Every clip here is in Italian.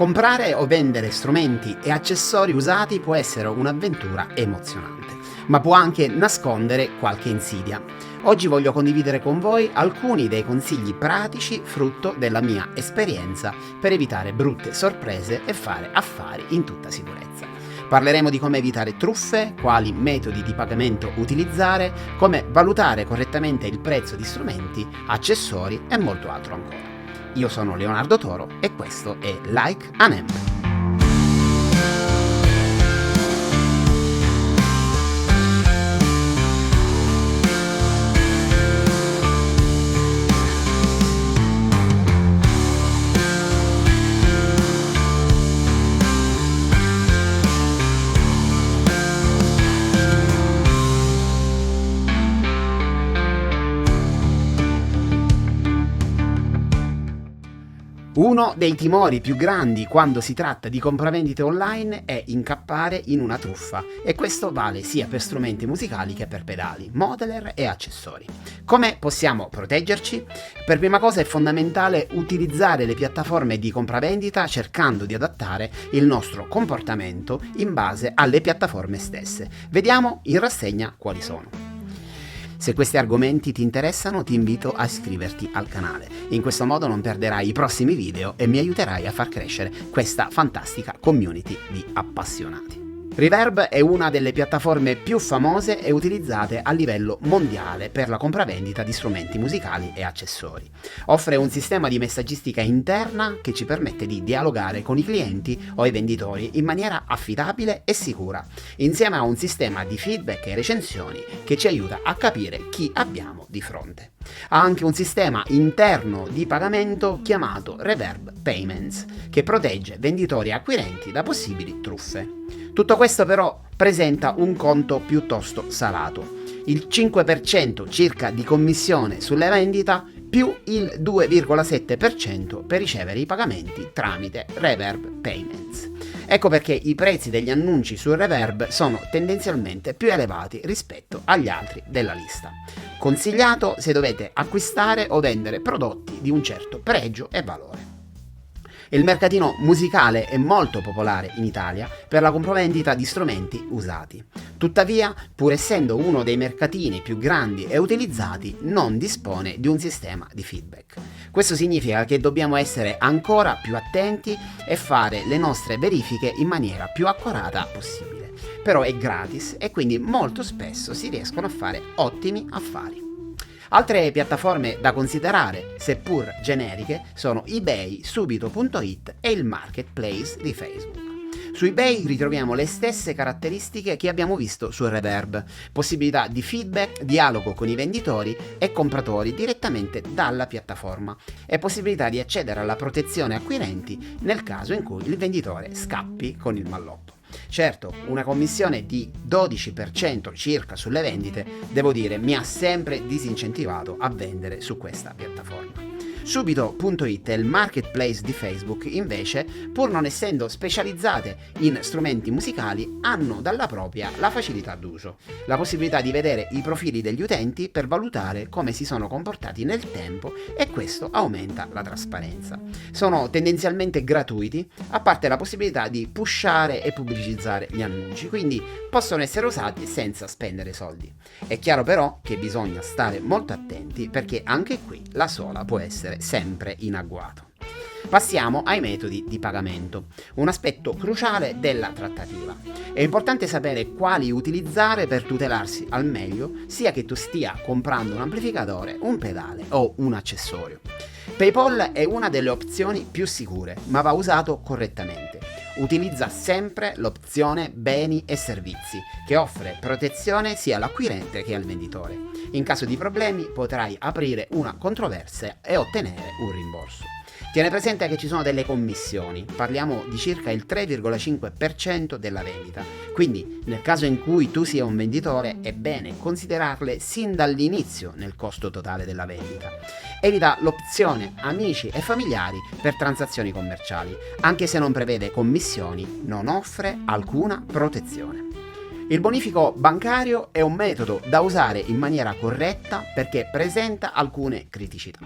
Comprare o vendere strumenti e accessori usati può essere un'avventura emozionante, ma può anche nascondere qualche insidia. Oggi voglio condividere con voi alcuni dei consigli pratici frutto della mia esperienza per evitare brutte sorprese e fare affari in tutta sicurezza. Parleremo di come evitare truffe, quali metodi di pagamento utilizzare, come valutare correttamente il prezzo di strumenti, accessori e molto altro ancora. Io sono Leonardo Toro e questo è Like an Amp. Uno dei timori più grandi quando si tratta di compravendite online è incappare in una truffa, e questo vale sia per strumenti musicali che per pedali, modeler e accessori. Come possiamo proteggerci? Per prima cosa è fondamentale utilizzare le piattaforme di compravendita cercando di adattare il nostro comportamento in base alle piattaforme stesse. Vediamo in rassegna quali sono. Se questi argomenti ti interessano, ti invito a iscriverti al canale. In questo modo non perderai i prossimi video e mi aiuterai a far crescere questa fantastica community di appassionati. Reverb è una delle piattaforme più famose e utilizzate a livello mondiale per la compravendita di strumenti musicali e accessori. Offre un sistema di messaggistica interna che ci permette di dialogare con i clienti o i venditori in maniera affidabile e sicura, insieme a un sistema di feedback e recensioni che ci aiuta a capire chi abbiamo di fronte. Ha anche un sistema interno di pagamento chiamato Reverb Payments, che protegge venditori e acquirenti da possibili truffe. Tutto questo però presenta un conto piuttosto salato, il 5% circa di commissione sulle vendite più il 2,7% per ricevere i pagamenti tramite Reverb Payments. Ecco perché i prezzi degli annunci su Reverb sono tendenzialmente più elevati rispetto agli altri della lista. Consigliato se dovete acquistare o vendere prodotti di un certo pregio e valore. Il mercatino musicale è molto popolare in Italia per la compravendita di strumenti usati. Tuttavia, pur essendo uno dei mercatini più grandi e utilizzati, non dispone di un sistema di feedback. Questo significa che dobbiamo essere ancora più attenti e fare le nostre verifiche in maniera più accurata possibile. Però è gratis e quindi molto spesso si riescono a fare ottimi affari. Altre piattaforme da considerare, seppur generiche, sono eBay, Subito.it e il marketplace di Facebook. Su eBay ritroviamo le stesse caratteristiche che abbiamo visto su Reverb: possibilità di feedback, dialogo con i venditori e compratori direttamente dalla piattaforma e possibilità di accedere alla protezione acquirenti nel caso in cui il venditore scappi con il mallotto. Certo, una commissione di 12% circa sulle vendite, devo dire, mi ha sempre disincentivato a vendere su questa piattaforma. Subito.it e il marketplace di Facebook, invece, pur non essendo specializzate in strumenti musicali, hanno dalla propria la facilità d'uso, la possibilità di vedere i profili degli utenti per valutare come si sono comportati nel tempo, e questo aumenta la trasparenza. Sono tendenzialmente gratuiti, a parte la possibilità di pushare e pubblicizzare gli annunci, quindi possono essere usati senza spendere soldi. È chiaro però che bisogna stare molto attenti, perché anche qui la sola può essere sempre in agguato. Passiamo ai metodi di pagamento, un aspetto cruciale della trattativa. È importante sapere quali utilizzare per tutelarsi al meglio, sia che tu stia comprando un amplificatore, un pedale o un accessorio. PayPal è una delle opzioni più sicure, ma va usato correttamente. Utilizza sempre l'opzione beni e servizi, che offre protezione sia all'acquirente che al venditore. In caso di problemi potrai aprire una controversia e ottenere un rimborso. Tiene presente che ci sono delle commissioni, parliamo di circa il 3,5% della vendita, quindi nel caso in cui tu sia un venditore è bene considerarle sin dall'inizio nel costo totale della vendita. Evita l'opzione amici e familiari per transazioni commerciali, anche se non prevede commissioni, non offre alcuna protezione. Il bonifico bancario è un metodo da usare in maniera corretta perché presenta alcune criticità.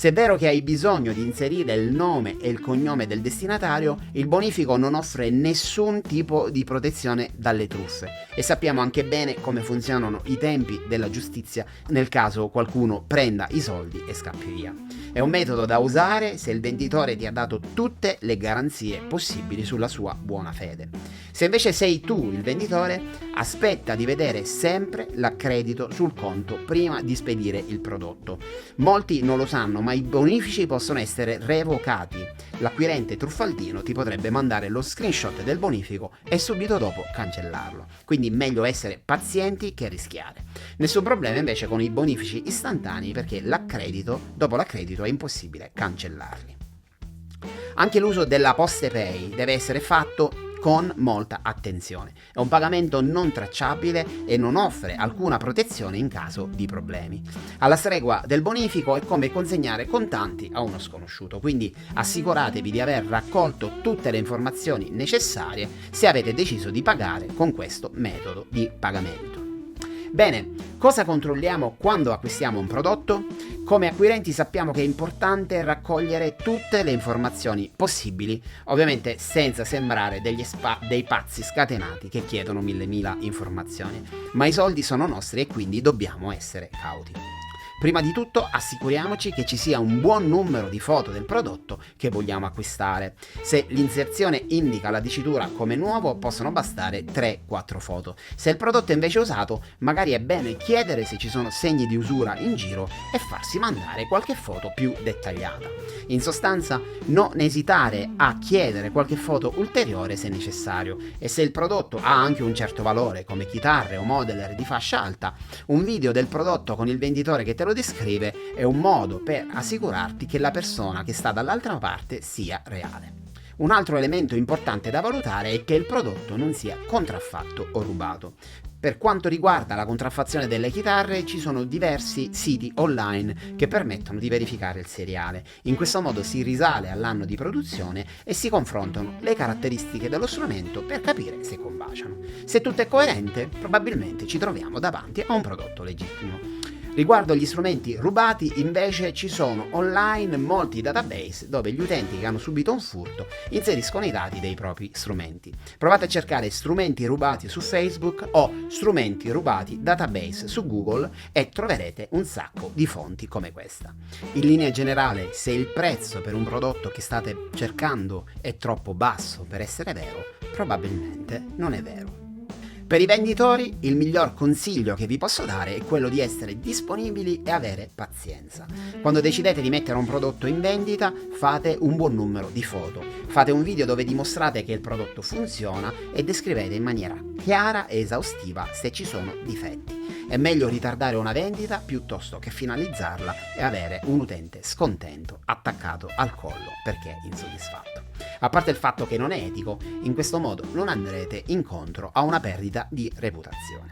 Se è vero che hai bisogno di inserire il nome e il cognome del destinatario, il bonifico non offre nessun tipo di protezione dalle truffe e sappiamo anche bene come funzionano i tempi della giustizia nel caso qualcuno prenda i soldi e scappi via. È un metodo da usare se il venditore ti ha dato tutte le garanzie possibili sulla sua buona fede. Se invece sei tu il venditore, aspetta di vedere sempre l'accredito sul conto prima di spedire il prodotto. Molti non lo sanno, ma i bonifici possono essere revocati. L'acquirente truffaldino ti potrebbe mandare lo screenshot del bonifico e subito dopo cancellarlo. Quindi meglio essere pazienti che rischiare. Nessun problema invece con i bonifici istantanei, perché dopo l'accredito è impossibile cancellarli. Anche l'uso della PostePay deve essere fatto con molta attenzione. È un pagamento non tracciabile e non offre alcuna protezione in caso di problemi. Alla stregua del bonifico è come consegnare contanti a uno sconosciuto, quindi assicuratevi di aver raccolto tutte le informazioni necessarie se avete deciso di pagare con questo metodo di pagamento. Bene, cosa controlliamo quando acquistiamo un prodotto? Come acquirenti sappiamo che è importante raccogliere tutte le informazioni possibili, ovviamente senza sembrare dei pazzi scatenati che chiedono mille informazioni, ma i soldi sono nostri e quindi dobbiamo essere cauti. Prima di tutto assicuriamoci che ci sia un buon numero di foto del prodotto che vogliamo acquistare. Se l'inserzione indica la dicitura come nuovo, possono bastare 3-4 foto. Se il prodotto è invece usato, magari è bene chiedere se ci sono segni di usura in giro e farsi mandare qualche foto più dettagliata. In sostanza, non esitare a chiedere qualche foto ulteriore se necessario, e se il prodotto ha anche un certo valore, come chitarre o modeler di fascia alta, un video del prodotto con il venditore che te lo descrive è un modo per assicurarti che la persona che sta dall'altra parte sia reale. Un altro elemento importante da valutare è che il prodotto non sia contraffatto o rubato. Per quanto riguarda la contraffazione delle chitarre, ci sono diversi siti online che permettono di verificare il seriale. In questo modo si risale all'anno di produzione e si confrontano le caratteristiche dello strumento per capire se combaciano. Se tutto è coerente, probabilmente ci troviamo davanti a un prodotto legittimo. Riguardo gli strumenti rubati, invece, ci sono online molti database dove gli utenti che hanno subito un furto inseriscono i dati dei propri strumenti. Provate a cercare strumenti rubati su Facebook o strumenti rubati database su Google e troverete un sacco di fonti come questa. In linea generale, se il prezzo per un prodotto che state cercando è troppo basso per essere vero, probabilmente non è vero. Per i venditori, il miglior consiglio che vi posso dare è quello di essere disponibili e avere pazienza. Quando decidete di mettere un prodotto in vendita, fate un buon numero di foto. Fate un video dove dimostrate che il prodotto funziona e descrivete in maniera chiara e esaustiva se ci sono difetti. È meglio ritardare una vendita piuttosto che finalizzarla e avere un utente scontento, attaccato al collo perché insoddisfatto. A parte il fatto che non è etico, in questo modo non andrete incontro a una perdita di reputazione.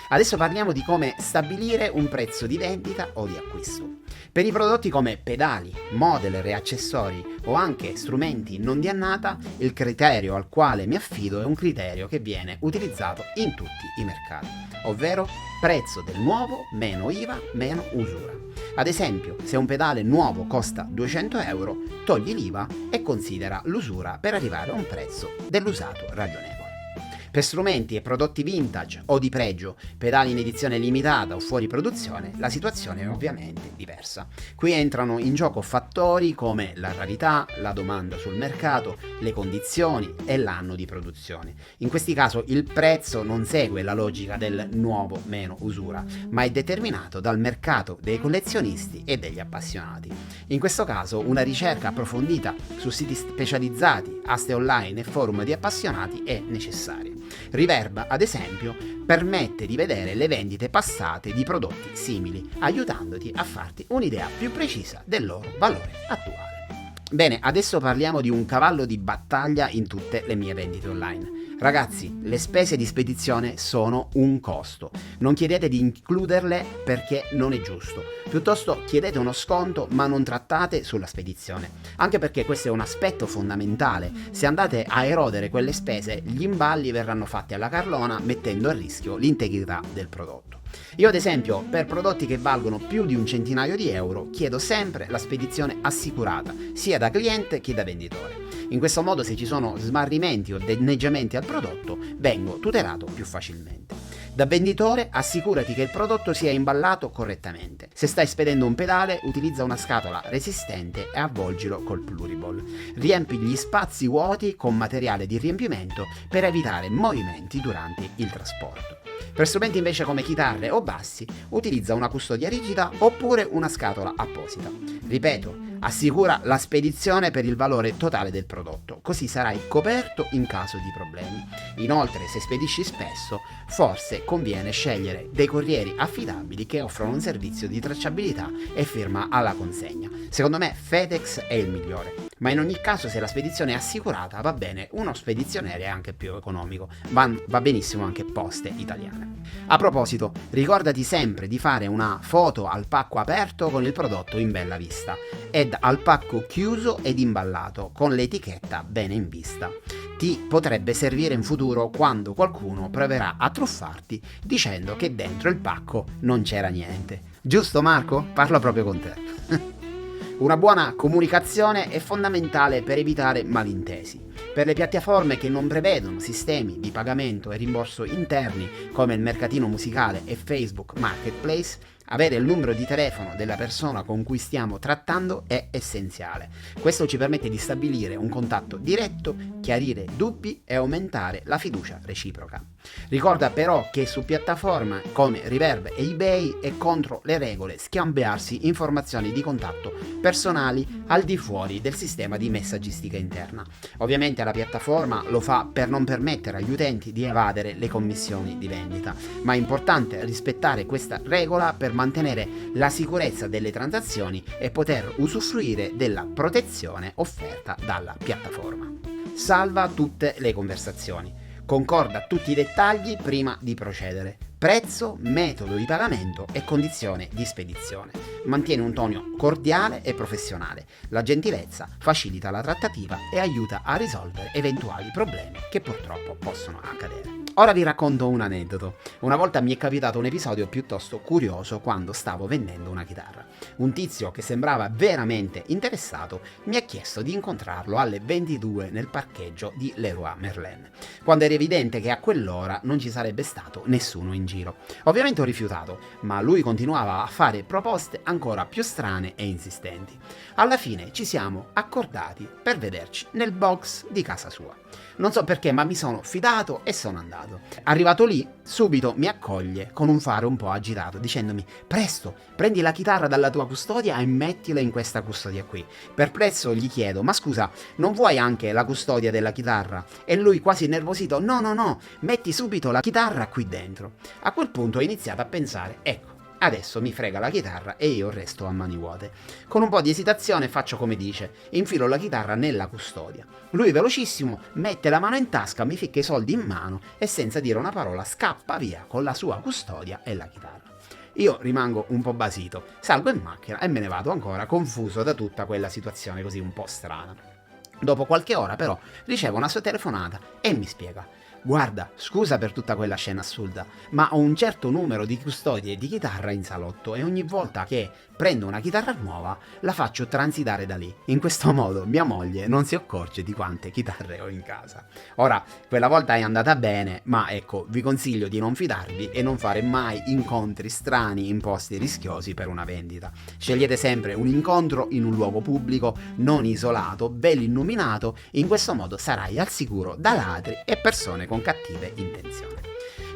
Adesso parliamo di come stabilire un prezzo di vendita o di acquisto. Per i prodotti come pedali, modeler e accessori o anche strumenti non di annata, il criterio al quale mi affido è un criterio che viene utilizzato in tutti i mercati, ovvero prezzo del nuovo meno IVA meno usura. Ad esempio, se un pedale nuovo costa 200 euro, togli l'IVA e considera l'usura per arrivare a un prezzo dell'usato ragionevole. Per strumenti e prodotti vintage o di pregio, pedali in edizione limitata o fuori produzione, la situazione è ovviamente diversa. Qui entrano in gioco fattori come la rarità, la domanda sul mercato, le condizioni e l'anno di produzione. In questi casi il prezzo non segue la logica del nuovo meno usura, ma è determinato dal mercato dei collezionisti e degli appassionati. In questo caso una ricerca approfondita su siti specializzati, aste online e forum di appassionati è necessaria. Riverba, ad esempio, permette di vedere le vendite passate di prodotti simili, aiutandoti a farti un'idea più precisa del loro valore attuale. Bene, adesso parliamo di un cavallo di battaglia in tutte le mie vendite online. Ragazzi, le spese di spedizione sono un costo. Non chiedete di includerle perché non è giusto. Piuttosto chiedete uno sconto, ma non trattate sulla spedizione. Anche perché questo è un aspetto fondamentale. Se andate a erodere quelle spese, gli imballi verranno fatti alla carlona mettendo a rischio l'integrità del prodotto. Io ad esempio per prodotti che valgono più di un centinaio di euro chiedo sempre la spedizione assicurata, sia da cliente che da venditore. In questo modo se ci sono smarrimenti o danneggiamenti al prodotto vengo tutelato più facilmente. Da venditore assicurati che il prodotto sia imballato correttamente. Se stai spedendo un pedale, utilizza una scatola resistente e avvolgilo col pluriball. Riempi gli spazi vuoti con materiale di riempimento per evitare movimenti durante il trasporto. Per strumenti invece come chitarre o bassi, utilizza una custodia rigida oppure una scatola apposita. Ripeto, assicura la spedizione per il valore totale del prodotto, così sarai coperto in caso di problemi. Inoltre, se spedisci spesso, forse conviene scegliere dei corrieri affidabili che offrono un servizio di tracciabilità e firma alla consegna. Secondo me FedEx è il migliore, ma in ogni caso se la spedizione è assicurata va bene uno spedizionario è anche più economico, va benissimo anche Poste Italiane. A proposito, ricordati sempre di fare una foto al pacco aperto con il prodotto in bella vista ed al pacco chiuso ed imballato con l'etichetta bene in vista. Ti potrebbe servire in futuro quando qualcuno proverà a truffarti dicendo che dentro il pacco non c'era niente. Giusto Marco? Parlo proprio con te. Una buona comunicazione è fondamentale per evitare malintesi. Per le piattaforme che non prevedono sistemi di pagamento e rimborso interni come il mercatino musicale e Facebook Marketplace, avere il numero di telefono della persona con cui stiamo trattando è essenziale. Questo ci permette di stabilire un contatto diretto, chiarire dubbi e aumentare la fiducia reciproca. Ricorda però che su piattaforme come Reverb e eBay è contro le regole scambiarsi informazioni di contatto personali al di fuori del sistema di messaggistica interna. Ovviamente la piattaforma lo fa per non permettere agli utenti di evadere le commissioni di vendita, ma è importante rispettare questa regola per mantenere la sicurezza delle transazioni e poter usufruire della protezione offerta dalla piattaforma. Salva tutte le conversazioni. Concorda tutti i dettagli prima di procedere. Prezzo, metodo di pagamento e condizione di spedizione. Mantiene un tono cordiale e professionale. La gentilezza facilita la trattativa e aiuta a risolvere eventuali problemi che purtroppo possono accadere. Ora vi racconto un aneddoto. Una volta mi è capitato un episodio piuttosto curioso quando stavo vendendo una chitarra. Un tizio che sembrava veramente interessato mi ha chiesto di incontrarlo alle 22 nel parcheggio di Leroy Merlin, quando era evidente che a quell'ora non ci sarebbe stato nessuno in giro. Ovviamente ho rifiutato, ma lui continuava a fare proposte ancora più strane e insistenti. Alla fine ci siamo accordati per vederci nel box di casa sua. Non so perché, ma mi sono fidato e sono andato. Arrivato lì, subito mi accoglie con un fare un po' agitato, dicendomi: presto, prendi la chitarra dalla tua custodia e mettila in questa custodia qui. Perplesso gli chiedo: ma scusa, non vuoi anche la custodia della chitarra? E lui quasi nervosito: no, metti subito la chitarra qui dentro. A quel punto ho iniziato a pensare: ecco, adesso mi frega la chitarra e io resto a mani vuote. Con un po' di esitazione faccio come dice, infilo la chitarra nella custodia. Lui velocissimo mette la mano in tasca, mi ficca i soldi in mano e senza dire una parola scappa via con la sua custodia e la chitarra. Io rimango un po' basito, salgo in macchina e me ne vado ancora confuso da tutta quella situazione così un po' strana. Dopo qualche ora però ricevo una sua telefonata e mi spiega: guarda, scusa per tutta quella scena assurda, ma ho un certo numero di custodie di chitarra in salotto e ogni volta che prendo una chitarra nuova la faccio transitare da lì. In questo modo mia moglie non si accorge di quante chitarre ho in casa. Ora, quella volta è andata bene, ma ecco, vi consiglio di non fidarvi e non fare mai incontri strani in posti rischiosi per una vendita. Scegliete sempre un incontro in un luogo pubblico, non isolato, ben illuminato, in questo modo sarai al sicuro da ladri e persone con cattive intenzioni.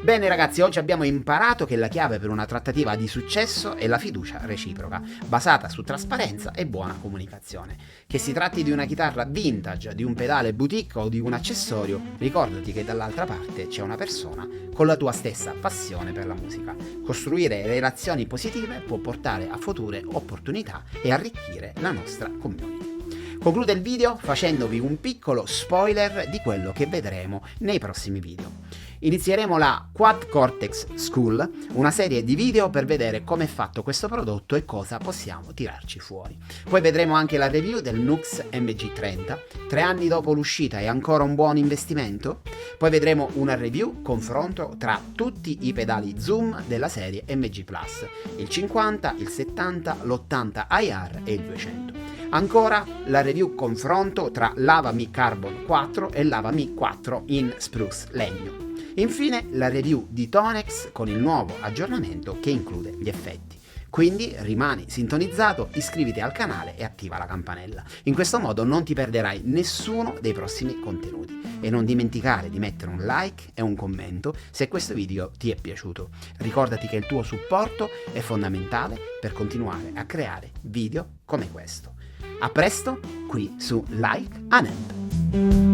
Bene ragazzi, oggi abbiamo imparato che la chiave per una trattativa di successo è la fiducia reciproca, basata su trasparenza e buona comunicazione. Che si tratti di una chitarra vintage, di un pedale boutique o di un accessorio, ricordati che dall'altra parte c'è una persona con la tua stessa passione per la musica. Costruire relazioni positive può portare a future opportunità e arricchire la nostra community. Concludo il video facendovi un piccolo spoiler di quello che vedremo nei prossimi video. Inizieremo la Quad Cortex School, una serie di video per vedere come è fatto questo prodotto e cosa possiamo tirarci fuori. Poi vedremo anche la review del Nux MG30, 3 anni dopo l'uscita è ancora un buon investimento? Poi vedremo una review confronto tra tutti i pedali zoom della serie MG Plus, il 50, il 70, l'80 IR e il 200. Ancora la review confronto tra l'Ava Mi Carbon 4 e l'Ava Mi 4 in spruce legno. Infine la review di Tonex con il nuovo aggiornamento che include gli effetti. Quindi rimani sintonizzato, iscriviti al canale e attiva la campanella. In questo modo non ti perderai nessuno dei prossimi contenuti. E non dimenticare di mettere un like e un commento se questo video ti è piaciuto. Ricordati che il tuo supporto è fondamentale per continuare a creare video come questo. A presto qui su Like an Amp.